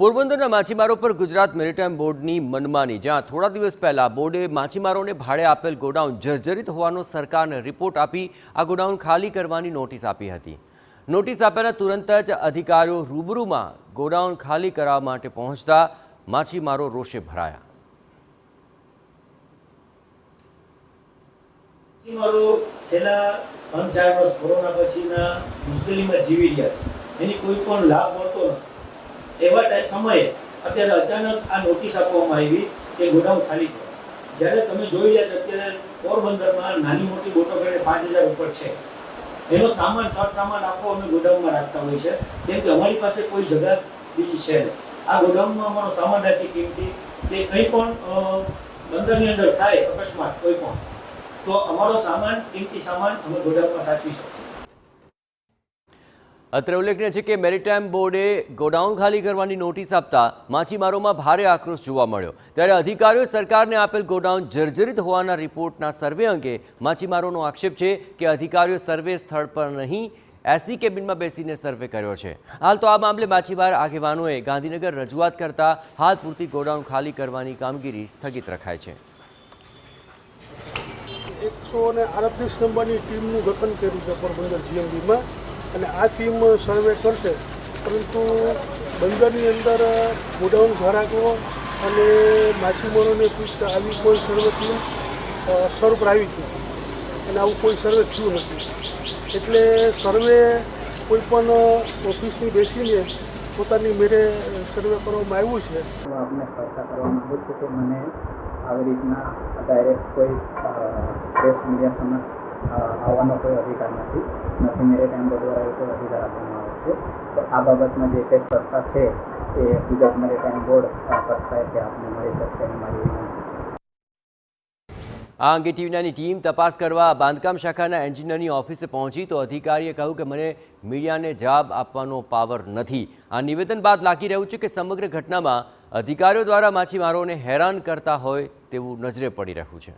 પોરબંદરના માછીમારો પર ગુજરાત મેરીટાઈમ બોર્ડની મનમાની, જ્યાં થોડા દિવસ પહેલા બોર્ડે માછીમારોને ભાડે આપેલ ગોડાઉન જર્જરિત હોવાનો સરકારને રિપોર્ટ આપી આ ગોડાઉન ખાલી કરવાની નોટિસ આપી હતી। નોટિસ આપ્યાના તુરંત જ અધિકારીઓ રૂબરૂમાં ગોડાઉન ખાલી કરવા માટે પહોંચતા માછીમારો રોષે ભરાયા। મારો છેલ્લા 3-4 વર્ષ કોરોના પછીના મુશ્કેલીમાં જીવી રહ્યા છે, એની કોઈ પણ લાભ મળતો નથી। એવા સમયે અત્યારે અચાનક આ નોટિસ આપવામાં આવી કે ગોડાઉન ખાલી કરો। જ્યારે તમે જોઈ રહ્યા છો અત્યારે પોરબંદરમાં નાની મોટી બોટો કરીને 5000 ઉપર છે, એનો સામાન સર સામાન આખો અમે ગોડાઉનમાં રાખતા હોય છે, કેમ કે અમારી પાસે કોઈ જગ્યા બીજી છે નહીં। આ ગોડાઉનમાં અમારો સામાન રાખી કિંમતી કે કંઈ પણ બંદરની અંદર થાય અકસ્માત કોઈ પણ, તો અમારો સામાન કિંમતી સામાન અમે ગોડાઉનમાં સાચવી શકીએ। અત્રે ઉલ્લેખનીય છે કે મેરીટાઈમ બોર્ડે ગોડાઉન ખાલી કરવાની નોટિસ આપતા માછીમારોમાં ભારે આક્રોશ જોવા મળ્યો। ત્યારે અધિકારીઓએ સરકારને આપેલ ગોડાઉન જર્જરિત હોવાના રિપોર્ટના સર્વે અંગે માછીમારોનો આક્ષેપ છે કે અધિકારીઓ સર્વે સ્થળ પર નહીં એસી કેબિનમાં બેસીને સર્વે કર્યો છે। હાલ તો આ મામલે માછીમાર આગેવાનોએ ગાંધીનગર રજૂઆત કરતા હાલ પૂરતી ગોડાઉન ખાલી કરવાની કામગીરી સ્થગિત રખાય છે। 138 નંબરની ટીમનું ગઠન કર્યું છે પોરબંદર જીએમડીમાં, અને આ ટીમ સર્વે કરશે, પરંતુ બંદરની અંદર ગોડાઉન ધારકો અને માછીમારોને પૂછતા આવી કોઈ સર્વે ટીમ સર્વ પર આવી હતી અને આવું કોઈ સર્વે થયું નથી। એટલે સર્વે કોઈ પણ ઓફિસની બેસીને પોતાની મેળે સર્વે કરવામાં આવ્યું છે। આપને સ્પષ્ટતા કરવા માગું છું કે મને આવી રીતના ડાયરેક્ટ કોઈ પ્રેસ મીડિયા સમક્ષ આવવાનો કોઈ અધિકાર નથી। મેરીટાઈમ બોર્ડ દ્વારા એવો કોઈ અધિકાર આપવામાં આવે છે, તો આ બાબતમાં જે કંઈ સ્પષ્ટતા છે એ ગુજરાત મેરીટાઈમ બોર્ડ કક્ષાએથી આપને મળી શકશે એની મારી વિનંતી છે। આ અંગે ટીવીની ટીમ તપાસ કરવા બાંધકામ શાખાના એન્જિનિયરની ઓફિસે પહોંચી તો અધિકારીએ કહ્યું કે મને મીડિયાને જવાબ આપવાનો પાવર નથી। આ નિવેદન બાદ લાગી રહ્યું છે કે સમગ્ર ઘટનામાં અધિકારીઓ દ્વારા માછીમારોને હેરાન કરતા હોય તેવું નજરે પડી રહ્યું છે।